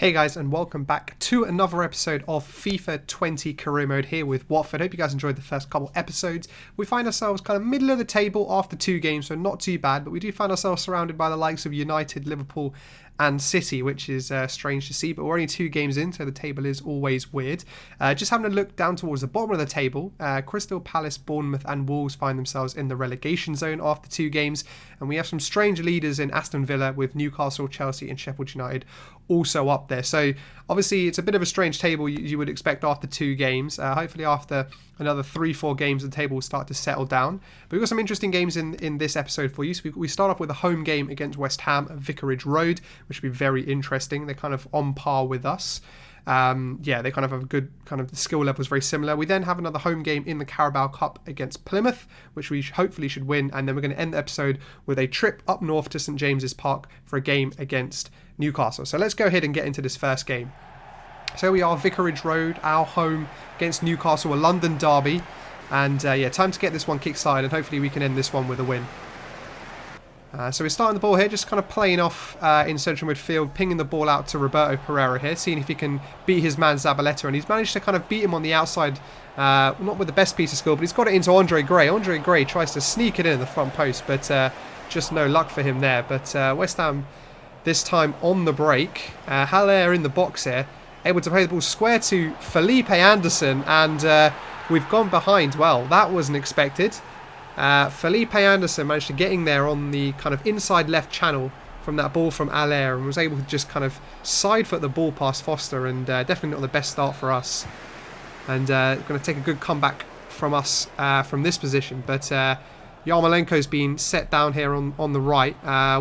Hey guys, and welcome back to another episode of FIFA 20 Career Mode here with Watford. Hope you guys enjoyed the first couple episodes. We find ourselves kind of middle of the table after 2 games, so not too bad, but we do find ourselves surrounded by the likes of United, Liverpool and City, which is strange to see, but we're only 2 games in, so the table is always weird. Just having a look down towards the bottom of the table, Crystal Palace, Bournemouth and Wolves find themselves in the relegation zone after 2 games, and we have some strange leaders in Aston Villa with Newcastle, Chelsea and Sheffield United also up there. So obviously it's a bit of a strange table you would expect after 2 games. Hopefully after another 3-4 games the table will start to settle down. But we've got some interesting games in this episode for you. So we start off with a home game against West Ham at Vicarage Road, which will be very interesting. They're kind of on par with us. They kind of have a good kind of, the skill level is very similar. We then have another home game in the Karabao Cup against Plymouth, which we hopefully should win, and then we're going to end the episode with a trip up north to St James's Park for a game against Newcastle. So let's go ahead and get into this first game. So we are Vicarage Road, our home against Newcastle, a London derby, and time to get this one kick-started, and hopefully we can end this one with a win. So we're starting the ball here, just kind of playing off in central midfield, pinging the ball out to Roberto Pereira here, seeing if he can beat his man Zabaleta, and he's managed to kind of beat him on the outside, not with the best piece of skill, but he's got it into Andre Gray. Andre Gray tries to sneak it in the front post, but just no luck for him there. But West Ham this time on the break. Haller in the box here, able to play the ball square to Felipe Anderson, and we've gone behind. Well, that wasn't expected. Felipe Anderson managed to get in there on the kind of inside left channel from that ball from Haller, and was able to just kind of side foot the ball past Foster, and definitely not the best start for us. And going to take a good comeback from us from this position, but Yarmolenko's been set down here on the right.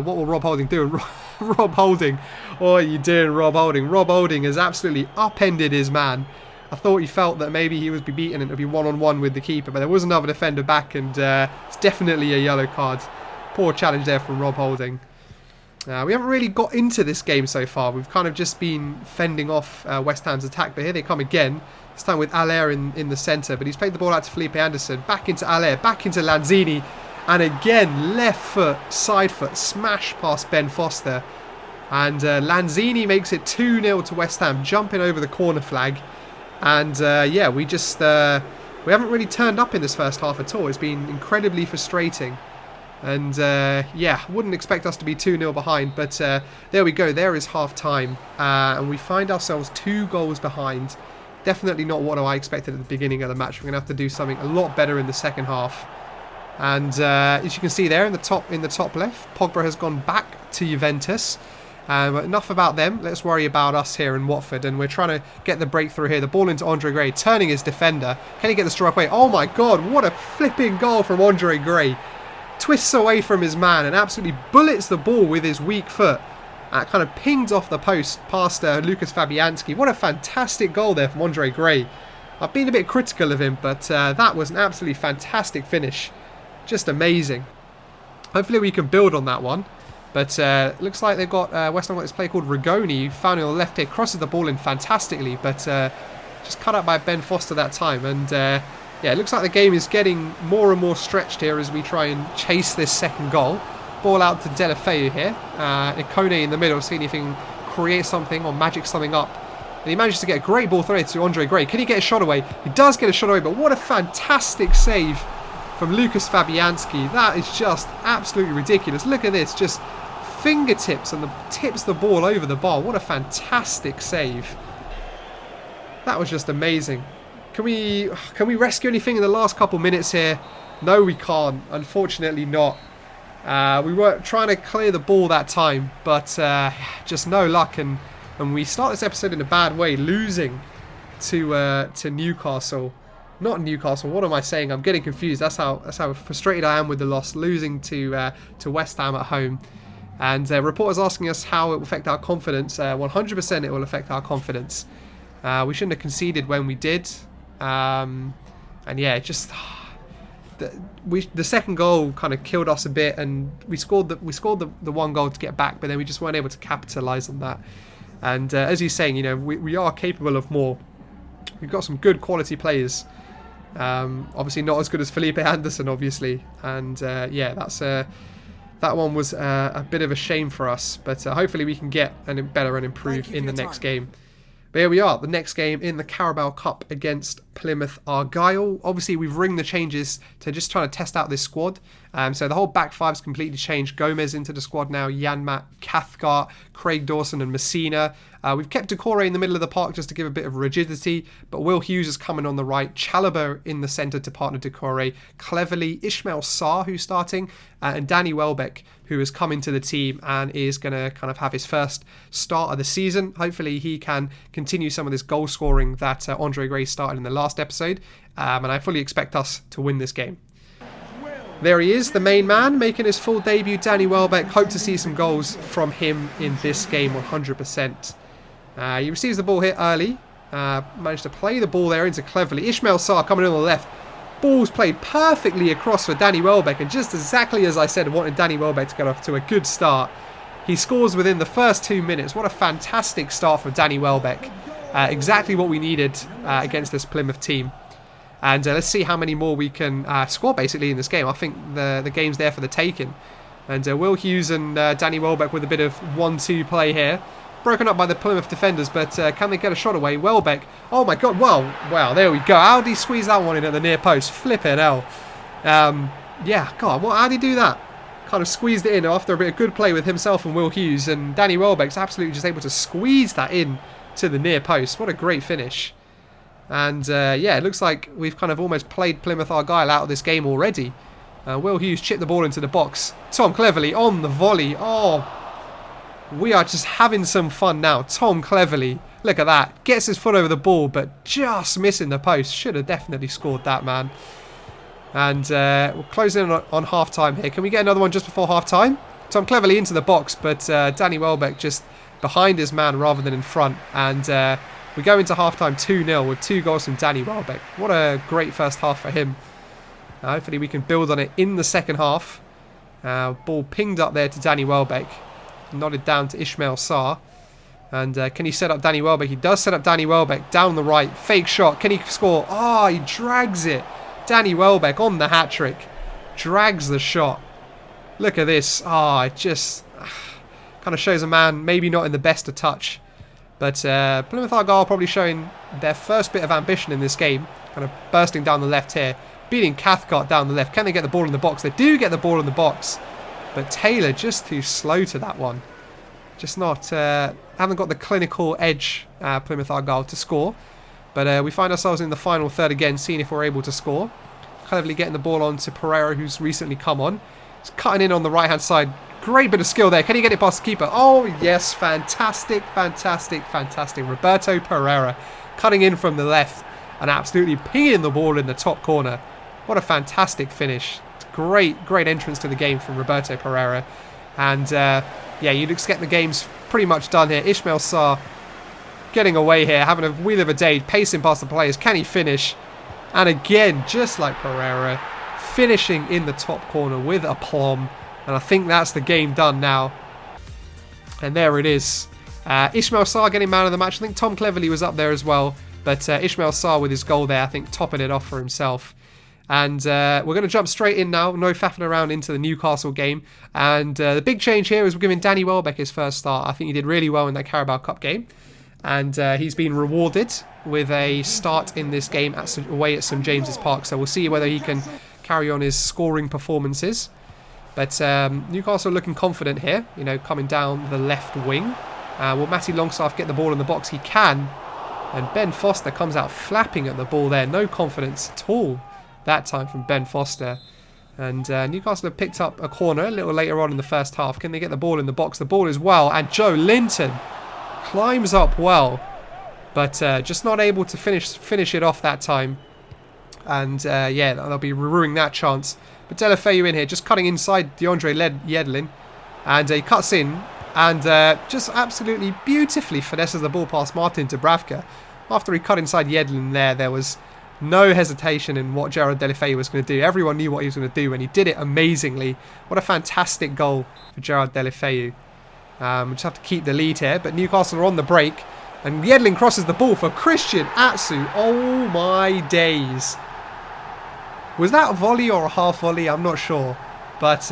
What will Rob Holding do? Rob Holding, what are you doing, Rob Holding? Rob Holding has absolutely upended his man. I thought he felt that maybe he would be beaten and it would be one-on-one with the keeper, but there was another defender back, and it's definitely a yellow card. Poor challenge there from Rob Holding. We haven't really got into this game so far. We've kind of just been fending off West Ham's attack, but here they come again. This time with Haller in the centre, but he's played the ball out to Felipe Anderson, back into Haller, back into Lanzini, and again left foot, side foot, smash past Ben Foster, and Lanzini makes it 2-0 to West Ham, jumping over the corner flag. And we haven't really turned up in this first half at all. It's been incredibly frustrating. And wouldn't expect us to be 2-0 behind. But there we go. There is half time. And we find ourselves 2 goals behind. Definitely not what I expected at the beginning of the match. We're going to have to do something a lot better in the second half. And as you can see there in the top left, Pogba has gone back to Juventus. But enough about them. Let's worry about us here in Watford, and we're trying to get the breakthrough here. The ball into Andre Gray, turning his defender. Can he get the strike away? Oh my god, what a flipping goal from Andre Gray. Twists away from his man and absolutely bullets the ball with his weak foot. Kind of pings off the post past Lucas Fabianski. What a fantastic goal there from Andre Gray. I've been a bit critical of him, but that was an absolutely fantastic finish. Just amazing. Hopefully we can build on that one. But looks like they've got West Ham got this player called Rigoni, who found it on the left here, crosses the ball in fantastically, but just cut out by Ben Foster that time. And it looks like the game is getting more and more stretched here as we try and chase this second goal. Ball out to Delafeu here. Ikone in the middle, seeing if he can create something or magic something up. And he manages to get a great ball through to Andre Gray. Can he get a shot away? He does get a shot away, but what a fantastic save from Lucas Fabianski. That is just absolutely ridiculous. Look at this, just fingertips and tips the ball over the bar. What a fantastic save. That was just amazing. Can we rescue anything in the last couple minutes here? No, we can't. Unfortunately not. We were trying to clear the ball that time, but just no luck, and we start this episode in a bad way, losing to Newcastle. Not Newcastle. What am I saying? I'm getting confused. That's how frustrated I am with the loss, losing to West Ham at home. And reporters asking us how it will affect our confidence. 100% it will affect our confidence. We shouldn't have conceded when we did. The second goal kind of killed us a bit, and we scored the one goal to get back, but then we just weren't able to capitalise on that. And as he's saying, we are capable of more. We've got some good quality players. Obviously not as good as Felipe Anderson, obviously. And that's That one was a bit of a shame for us, but hopefully we can get better and improve in the next game. But here we are, the next game in the Carabao Cup against Plymouth Argyle. Obviously, we've ringed the changes to just try to test out this squad. So the whole back five's completely changed. Gomez into the squad now, Janmat, Cathcart, Craig Dawson and Messina. We've kept Decore in the middle of the park just to give a bit of rigidity, but Will Hughes is coming on the right, Chalobah in the centre to partner Decore, Cleverly, Ishmael Sarr, who's starting, and Danny Welbeck, who has come into the team and is going to kind of have his first start of the season. Hopefully he can continue some of this goal scoring that Andre Gray started in the last episode, and I fully expect us to win this game. There he is, the main man, making his full debut, Danny Welbeck. Hope to see some goals from him in this game 100%. He receives the ball here early. Managed to play the ball there into Cleverly. Ishmael Sarr coming in on the left. Ball's played perfectly across for Danny Welbeck, and just exactly as I said, I wanted Danny Welbeck to get off to a good start. He scores within the first 2 minutes. What a fantastic start for Danny Welbeck. Exactly what we needed against this Plymouth team. And let's see how many more we can score basically in this game. I think the game's there for the taking. And Will Hughes and Danny Welbeck with a bit of 1-2 play here. Broken up by the Plymouth defenders, but can they get a shot away? Welbeck, oh my god, wow, there we go. How did he squeeze that one in at the near post? Flipping hell. Yeah, god, how did he do that? Kind of squeezed it in after a bit of good play with himself and Will Hughes, and Danny Welbeck's absolutely just able to squeeze that in to the near post. What a great finish. And yeah, it looks like we've kind of almost played Plymouth Argyle out of this game already. Will Hughes chipped the ball into the box. Tom Cleverly on the volley. Oh, we are just having some fun now. Tom Cleverly, look at that. Gets his foot over the ball, but just missing the post. Should have definitely scored that, man. And we're closing in on half-time here. Can we get another one just before half-time? Tom Cleverly into the box, but Danny Welbeck just behind his man rather than in front. And we go into half-time 2-0 with 2 goals from Danny Welbeck. What a great first half for him. Hopefully we can build on it in the second half. Ball pinged up there to Danny Welbeck. Nodded down to Ishmael Sarr. And can he set up Danny Welbeck? He does set up Danny Welbeck down the right. Fake shot. Can he score? Oh, he drags it. Danny Welbeck on the hat-trick. Drags the shot. Look at this. Oh, it just kind of shows a man maybe not in the best of touch. But Plymouth Argyle probably showing their first bit of ambition in this game. Kind of bursting down the left here. Beating Cathcart down the left. Can they get the ball in the box? They do get the ball in the box. But Taylor just too slow to that one. Just not, haven't got the clinical edge, Plymouth Argyle, to score. But we find ourselves in the final third again, seeing if we're able to score. Cleverly getting the ball on to Pereira, who's recently come on. He's cutting in on the right-hand side. Great bit of skill there. Can he get it past the keeper? Oh, yes. Fantastic, fantastic, fantastic. Roberto Pereira cutting in from the left and absolutely pinging the ball in the top corner. What a fantastic finish. Great entrance to the game from Roberto Pereira. And yeah, you'd expect the game's pretty much done here. Ishmael Sarr getting away here, having a wheel of a day, pacing past the players. Can he finish? And again, just like Pereira, finishing in the top corner with aplomb. And I think that's the game done now. And there it is. Ishmael Sarr getting man of the match. I think Tom Cleverly was up there as well. But Ishmael Sarr with his goal there, I think topping it off for himself. And we're going to jump straight in now, no faffing around into the Newcastle game. And the big change here is we're giving Danny Welbeck his first start. I think he did really well in that Carabao Cup game. And he's been rewarded with a start in this game away at St James's Park. So we'll see whether he can carry on his scoring performances. But Newcastle looking confident here, you know, coming down the left wing. Will Matty Longstaff get the ball in the box? He can. And Ben Foster comes out flapping at the ball there. No confidence at all that time from Ben Foster. And Newcastle have picked up a corner a little later on in the first half. Can they get the ball in the box? The ball is well. And Joe Linton climbs up well. But just not able to finish it off that time. And yeah, they'll be ruining that chance. But Delafeu in here, just cutting inside DeAndre Yedlin. And he cuts in. And just absolutely beautifully finesses the ball past Martin Dubravka. After he cut inside Yedlin there was no hesitation in what Gerard Delafeu was going to do. Everyone knew what he was going to do, and he did it amazingly. What a fantastic goal for Gerard Delafeu. We just have to keep the lead here, but Newcastle are on the break. And Yedlin crosses the ball for Christian Atsu. Oh my days. Was that a volley or a half volley? I'm not sure. But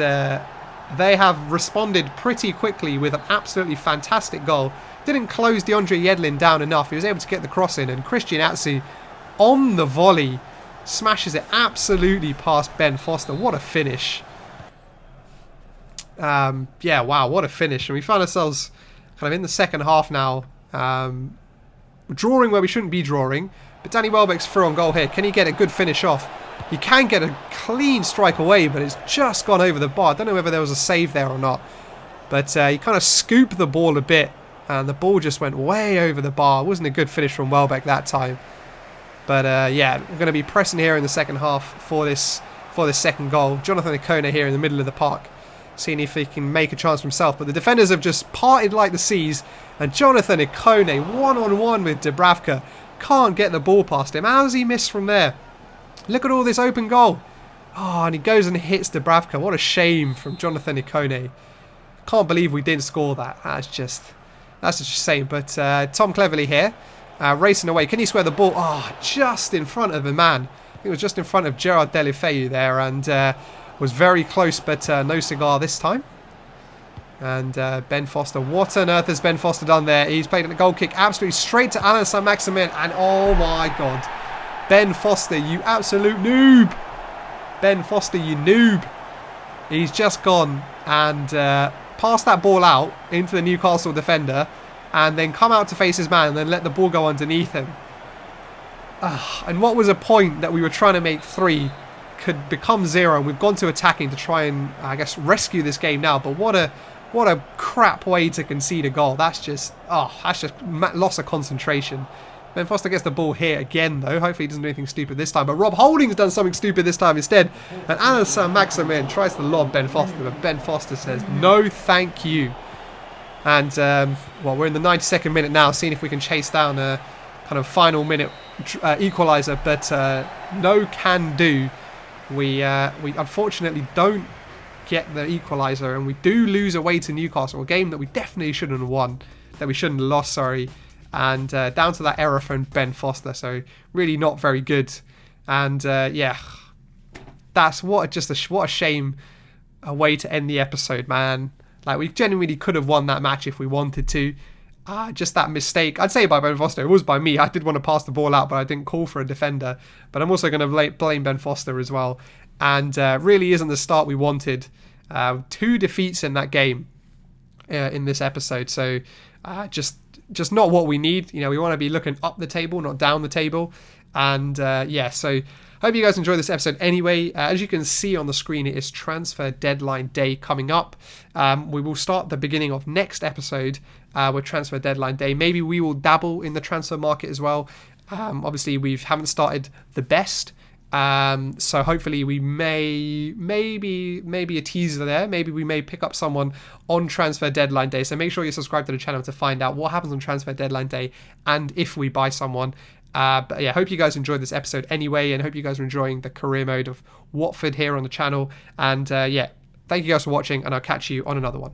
they have responded pretty quickly with an absolutely fantastic goal. Didn't close DeAndre Yedlin down enough. He was able to get the cross in, and Christian Atsu on the volley smashes it absolutely past Ben Foster. What a finish. Yeah, wow, what a finish. And we found ourselves kind of in the second half now, drawing where we shouldn't be drawing. But Danny Welbeck's through on goal here. Can he get a good finish off? He can get a clean strike away, but it's just gone over the bar. I don't know whether there was a save there or not. But he kind of scooped the ball a bit, and the ball just went way over the bar. It wasn't a good finish from Welbeck that time. But yeah, we're going to be pressing here in the second half for this second goal. Jonathan Ikone here in the middle of the park, seeing if he can make a chance for himself. But the defenders have just parted like the seas, and Jonathan Ikone one-on-one with Dubravka. Can't get the ball past him. How's he missed from there? Look at all this open goal. Oh, and he goes and hits Dubravka. What a shame from Jonathan Ikone. Can't believe we didn't score that. That's just a shame. But Tom Cleverley here, racing away. Can he square the ball? Oh, just in front of the man. I think it was just in front of Gerard Deulofeu there, and was very close, but no cigar this time. And Ben Foster. What on earth has Ben Foster done there? He's played a goal kick absolutely straight to Alain Saint-Maximin. And oh my God. Ben Foster, you absolute noob. Ben Foster, you noob. He's just gone and passed that ball out into the Newcastle defender. And then come out to face his man and then let the ball go underneath him. And what was a point that we were trying to make 3 could become 0. And we've gone to attacking to try and, I guess, rescue this game now. But what a crap way to concede a goal. That's just loss of concentration. Ben Foster gets the ball here again, though. Hopefully he doesn't do anything stupid this time. But Rob Holding's done something stupid this time instead. And Alain Saint-Maximin tries to lob Ben Foster, but Ben Foster says, no, thank you. And, well, we're in the 92nd minute now, seeing if we can chase down a kind of final minute equaliser. But no can do. We unfortunately don't get the equaliser, and we do lose away to Newcastle, a game that we definitely shouldn't have won, that we shouldn't have lost, sorry. And down to that error from Ben Foster, so really not very good. And yeah, that's what a shame, a way to end the episode, man. Like, we genuinely could have won that match if we wanted to. Just that mistake, I'd say by Ben Foster. It was by me. I did want to pass the ball out, but I didn't call for a defender. But I'm also going to blame Ben Foster as well. And really isn't the start we wanted. 2 defeats in that game in this episode. So just not what we need. You know, we want to be looking up the table, not down the table. And yeah, so hope you guys enjoyed this episode anyway. As you can see on the screen, it is transfer deadline day coming up. We will start the beginning of next episode with transfer deadline day. Maybe we will dabble in the transfer market as well. Obviously, we haven't started the best. So hopefully we maybe a teaser there. Maybe we may pick up someone on transfer deadline day. So make sure you subscribe to the channel to find out what happens on transfer deadline day and if we buy someone. But yeah, hope you guys enjoyed this episode anyway, and hope you guys are enjoying the career mode of Watford here on the channel. And yeah, thank you guys for watching, and I'll catch you on another one.